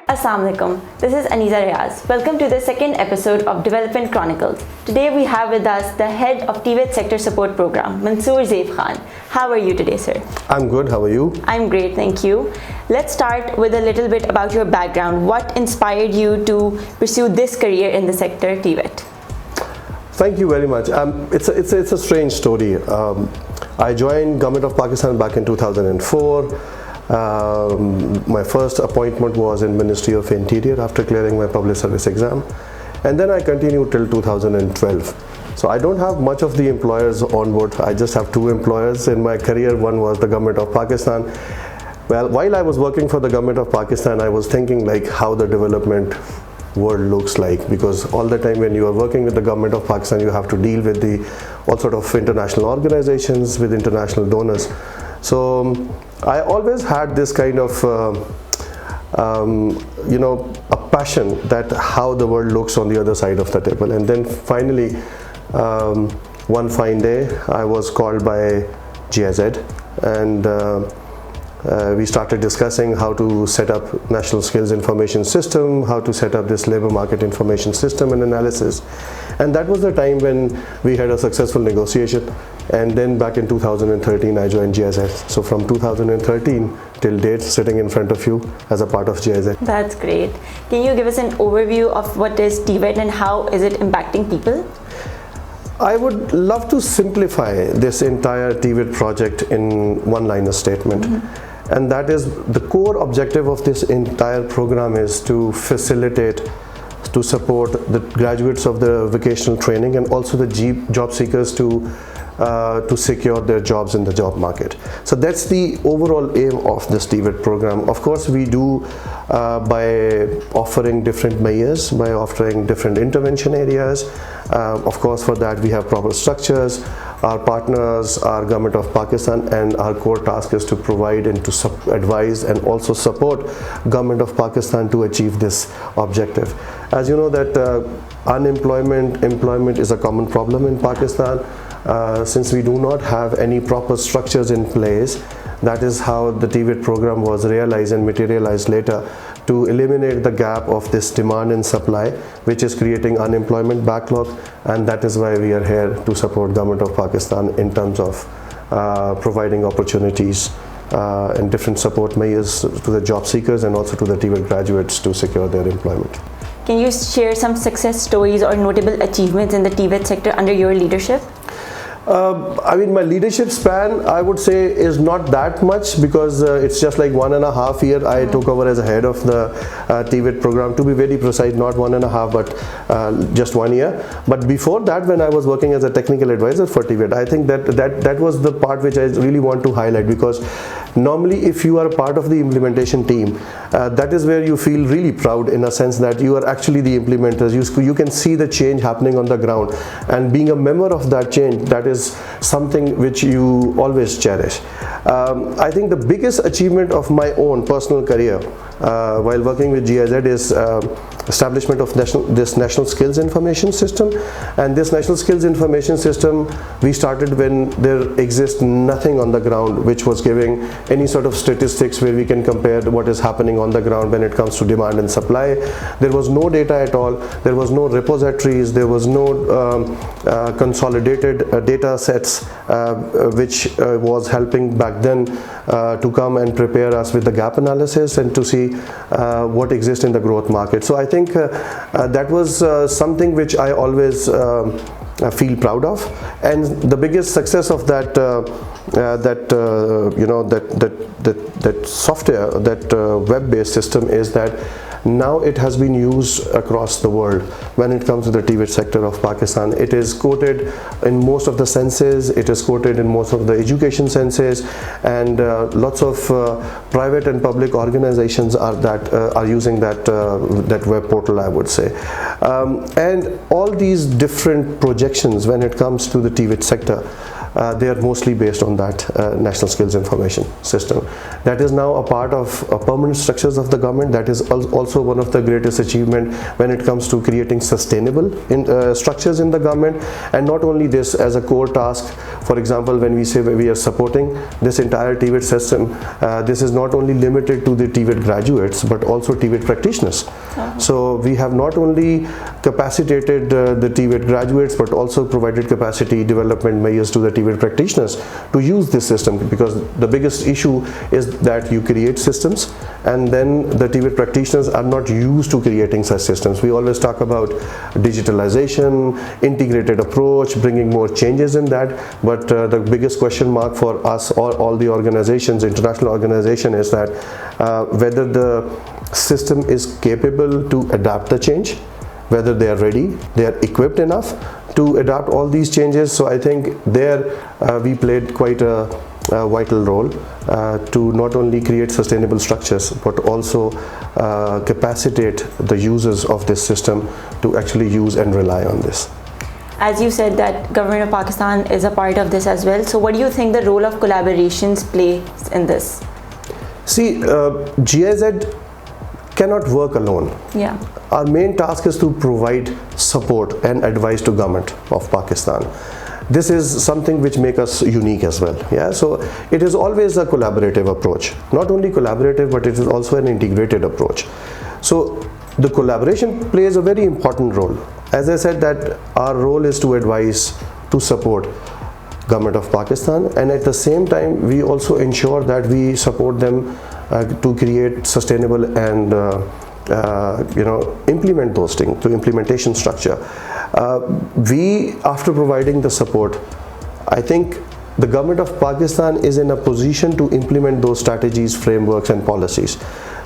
Assalamu alaikum. This is Aniza Riaz. Welcome to the second episode of Development Chronicles. Today we have with us the head of TVET Sector Support Program, Mansoor Zaib Khan. How are you today, sir? I'm good. How are you? I'm great, thank you. Let's start with a little bit about your background. What inspired you to pursue this career in the sector, TVET? Thank you very much. It's a strange story. I joined Government of Pakistan back in 2004. My first appointment was in Ministry of Interior after clearing my public service exam, and then I continued till 2012. So I don't have much of the employers on board. I just have two employers in my career. One was the Government of Pakistan. Well, while I was working for the Government of Pakistan, I was thinking like how the development world looks like, because all the time when you are working with the Government of Pakistan, you have to deal with all sort of international organizations, with international donors. So I always had this kind of a passion that how the world looks on the other side of the table. And then finally one fine day I was called by GIZ, and we started discussing how to set up National Skills Information System, how to set up this labor market information system and analysis. And that was the time when we had a successful negotiation. And then back in 2013 I joined GIZ. So from 2013 till date, sitting in front of you as a part of GIZ. That's great. Can you give us an overview of what is TVET and how is it impacting people? I would love to simplify this entire TVET project in one-liner statement. And that is, the core objective of this entire program is to facilitate, to support the graduates of the vocational training and also the job seekers to secure their jobs in the job market. So that's the overall aim of this TVET program. Of course, we do by offering different mayors, by offering different intervention areas. Of course, for that we have proper structures. Our partners are Government of Pakistan, and our core task is to provide and to advise and also support Government of Pakistan to achieve this objective. As you know that employment is a common problem in Pakistan. Since we do not have any proper structures in place, that is how the TVET program was realized and materialized later, to eliminate the gap of this demand and supply, which is creating unemployment backlog. And that is why we are here to support Government of Pakistan in terms of providing opportunities and different support measures to the job seekers and also to the TVET graduates to secure their employment. Can you share some success stories or notable achievements in the TVET sector under your leadership? I mean, my leadership span, I would say, is not that much, because it's just like 1.5 years I took over as a head of the TVET program. To be very precise, not 1.5, but just 1 year. But before that, when I was working as a technical advisor for TVET, I think that was the part which I really want to highlight, because normally if you are a part of the implementation team, that is where you feel really proud, in a sense that you are actually the implementers. You can see the change happening on the ground, and being a member of that change, that is something which you always cherish. I think the biggest achievement of my own personal career while working with GIZ is establishment of this National Skills Information System. And this National Skills Information System we started when there exists nothing on the ground which was giving any sort of statistics where we can compare what is happening on the ground when it comes to demand and supply. There was no data at all. There was no repositories. There was no consolidated data sets which was helping back then to come and prepare us with the gap analysis and to see what exists in the growth market. So I think that was something which I always feel proud of. And the biggest success of that software, that web-based system, is that now it has been used across the world. When it comes to the TVET sector of Pakistan, it is quoted in most of the census, it is quoted in most of the education census, and lots of private and public organizations are using that web portal, I would say. And all these different projections when it comes to the TVET sector, they are mostly based on that National Skills Information System. That is now a part of permanent structures of the government. That is also one of the greatest achievement when it comes to creating sustainable structures in the government. And not only this, as a core task, for example, when we say we are supporting this entire TVET system, this is not only limited to the TVET graduates but also TVET practitioners. So we have not only capacitated the TVET graduates but also provided capacity development measures to the TVET practitioners to use this system, because the biggest issue is that you create systems and then the TVET practitioners are not used to creating such systems. We always talk about digitalization, integrated approach, bringing more changes in that, but the biggest question mark for us or all the organizations, international organization, is that whether the system is capable to adapt the change, whether they are ready, they are equipped enough to adapt all these changes. So I think there we played quite a vital role to not only create sustainable structures but also capacitate the users of this system to actually use and rely on this. As you said that Government of Pakistan is a part of this as well, so what do you think the role of collaborations plays in this? See, GIZ cannot work alone. Yeah. Our main task is to provide support and advice to Government of Pakistan. This is something which makes us unique as well. Yeah, so it is always a collaborative approach. Not only collaborative, but it is also an integrated approach. So the collaboration plays a very important role. As I said, that our role is to advise, to support Government of Pakistan, and at the same time we also ensure that we support them to create sustainable and implement those things, to implementation structure. We, after providing the support, I think the Government of Pakistan is in a position to implement those strategies, frameworks and policies.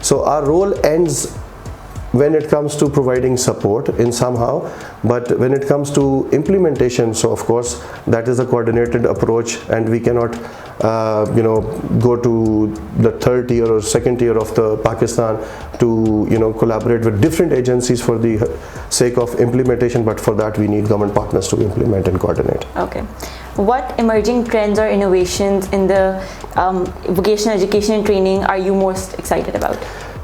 So our role ends when it comes to providing support in somehow, but when it comes to implementation, so of course that is a coordinated approach, and we cannot go to the third tier or second tier of the Pakistan to collaborate with different agencies for the sake of implementation, but for that we need government partners to implement and coordinate. Okay. What emerging trends or innovations in the vocational education and training are you most excited about?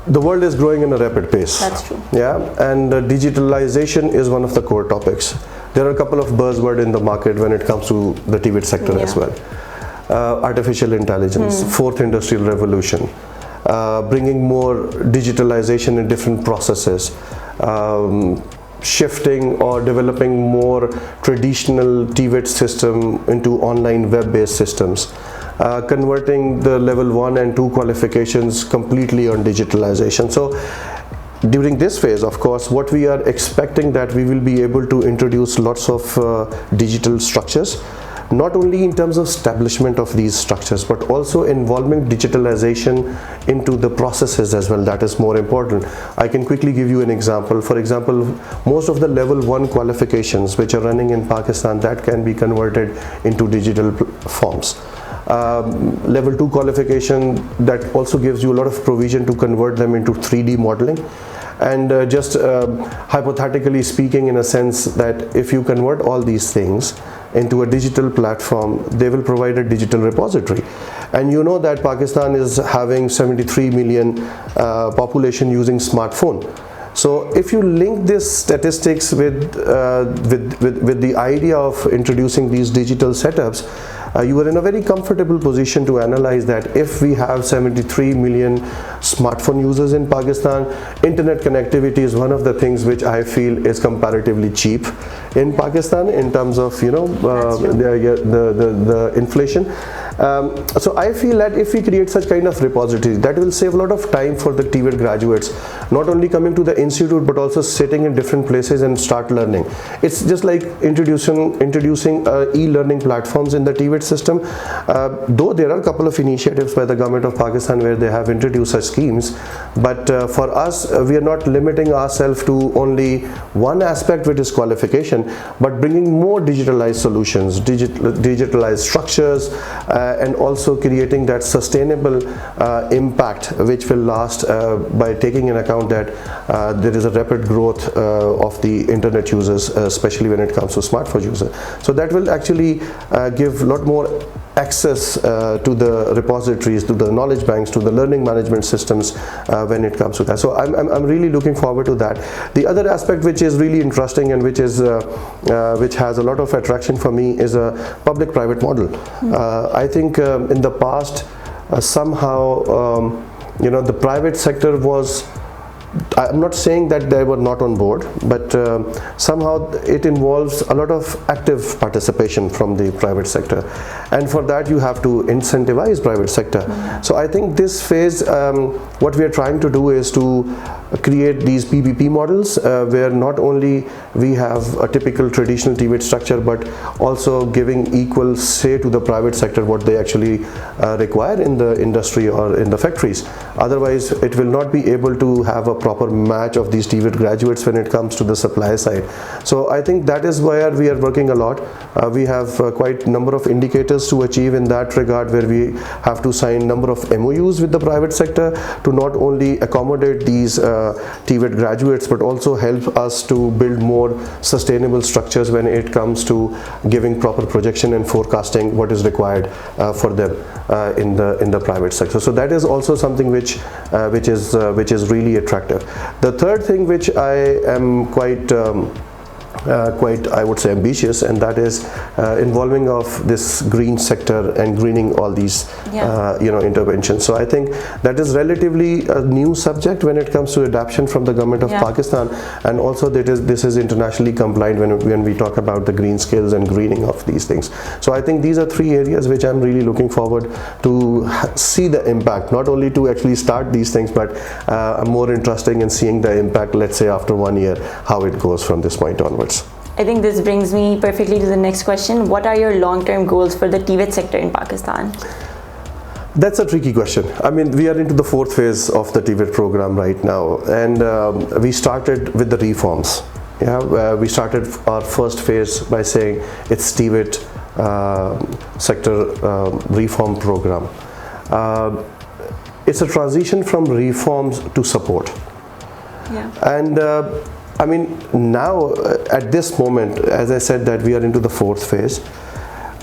The world is growing in a rapid pace. That's true. Yeah, and digitalization is one of the core topics. There are a couple of buzzwords in the market when it comes to the TVET sector as well. Artificial intelligence, fourth industrial revolution, bringing more digitalization in different processes, shifting or developing more traditional TVET system into online web-based systems. Converting the level 1 and 2 qualifications completely on digitalization. So during this phase, of course, what we are expecting that we will be able to introduce lots of digital structures, not only in terms of establishment of these structures, but also involving digitalization into the processes as well. That is more important. I can quickly give you an example. For example, most of the level 1 qualifications which are running in Pakistan, that can be converted into digital forms. Level 2 qualification, that also gives you a lot of provision to convert them into 3D modeling. And just hypothetically speaking, in a sense that if you convert all these things into a digital platform, they will provide a digital repository. And you know that Pakistan is having 73 million population using smartphone. So if you link this statistics with the idea of introducing these digital setups, you are in a very comfortable position to analyze that if we have 73 million smartphone users in Pakistan, internet connectivity is one of the things which I feel is comparatively cheap in Pakistan in terms of the inflation. So I feel that if we create such kind of repository, that will save a lot of time for the TVET graduates, not only coming to the institute but also sitting in different places and start learning. It's just like introducing e-learning platforms in the TVET system. Though there are a couple of initiatives by the Government of Pakistan where they have introduced such schemes, but for us, we are not limiting ourselves to only one aspect, which is qualification, but bringing more digitalized solutions, digitalized structures, and also creating that sustainable impact which will last by taking in account that there is a rapid growth of the internet users, especially when it comes to smartphone users. So that will actually give a lot more access to the repositories, to the knowledge banks, to the learning management systems when it comes to that. So I'm really looking forward to that. The other aspect which is really interesting and which has a lot of attraction for me is a public-private model. I think in the past somehow the private sector was, I'm not saying that they were not on board, but somehow it involves a lot of active participation from the private sector, and for that you have to incentivize private sector. So I think this phase, what we are trying to do is to create these PPP models where not only we have a typical traditional TVET structure, but also giving equal say to the private sector what they actually require in the industry or in the factories. Otherwise it will not be able to have a proper match of these TVET graduates when it comes to the supply side. So I think that is where we are working a lot. We have quite a number of indicators to achieve in that regard, where we have to sign number of MOUs with the private sector to not only accommodate these TVET graduates, but also help us to build more sustainable structures when it comes to giving proper projection and forecasting what is required for them in the private sector. So that is also something which is really attractive. The third thing which I am quite I would say ambitious, and that is involving of this green sector and greening all these interventions. So I think that is relatively a new subject when it comes to adoption from the government of Pakistan, and also this is internationally compliant when we talk about the green skills and greening of these things. So I think these are three areas which I'm really looking forward to see the impact, not only to actually start these things, but I'm more interested in seeing the impact, let's say after 1 year, how it goes from this point onwards. I think this brings me perfectly to the next question. What are your long-term goals for the TVET sector in Pakistan? That's a tricky question. I mean, we are into the fourth phase of the TVET program right now, and we started with the reforms. We started our first phase by saying it's TVET sector reform program. It's a transition from reforms to support. And I mean, now at this moment, as I said, that we are into the fourth phase,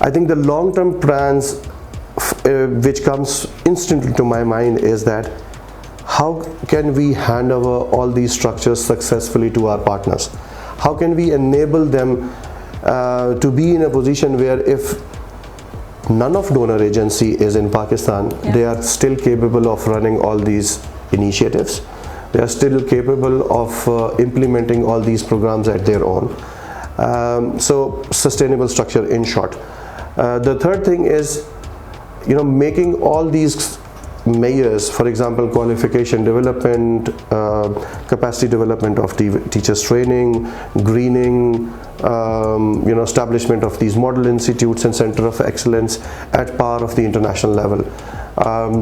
I think the long-term plans which comes instantly to my mind is that how can we hand over all these structures successfully to our partners? How can we enable them to be in a position where if none of donor agency is in Pakistan, they are still capable of running all these initiatives. They are still capable of implementing all these programs at their own. So sustainable structure in short. The third thing is, making all these measures, for example, qualification development, capacity development of teachers training, greening, establishment of these model institutes and center of excellence at par of the international level.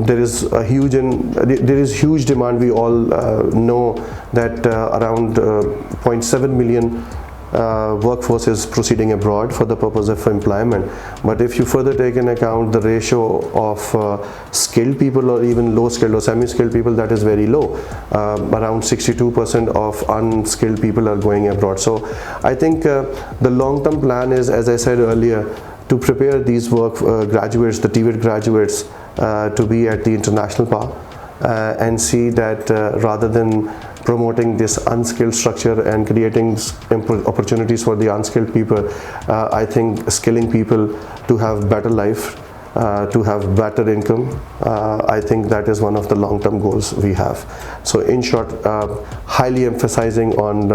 There is huge demand. We all know that around 0.7 million workforce is proceeding abroad for the purpose of employment. But if you further take into account the ratio of skilled people or even low skilled or semi-skilled people, that is very low. Around 62% of unskilled people are going abroad. So I think the long-term plan is, as I said earlier, to prepare these graduates, the TVET graduates, to be at the international par and see that rather than promoting this unskilled structure and creating opportunities for the unskilled people, I think skilling people to have better life, to have better income, I think that is one of the long-term goals we have. So in short, highly emphasizing on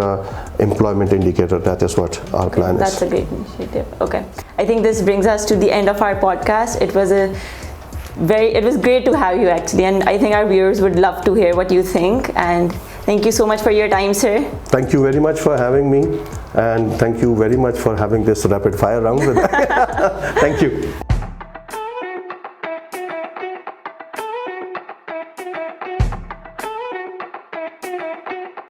employment indicator, that is what our plan is. That's a great initiative. Okay, I think this brings us to the end of our podcast. It was great to have you actually, and I think our viewers would love to hear what you think. And thank you so much for your time, sir. Thank you very much for having me, and thank you very much for having this rapid fire round with me. Thank you.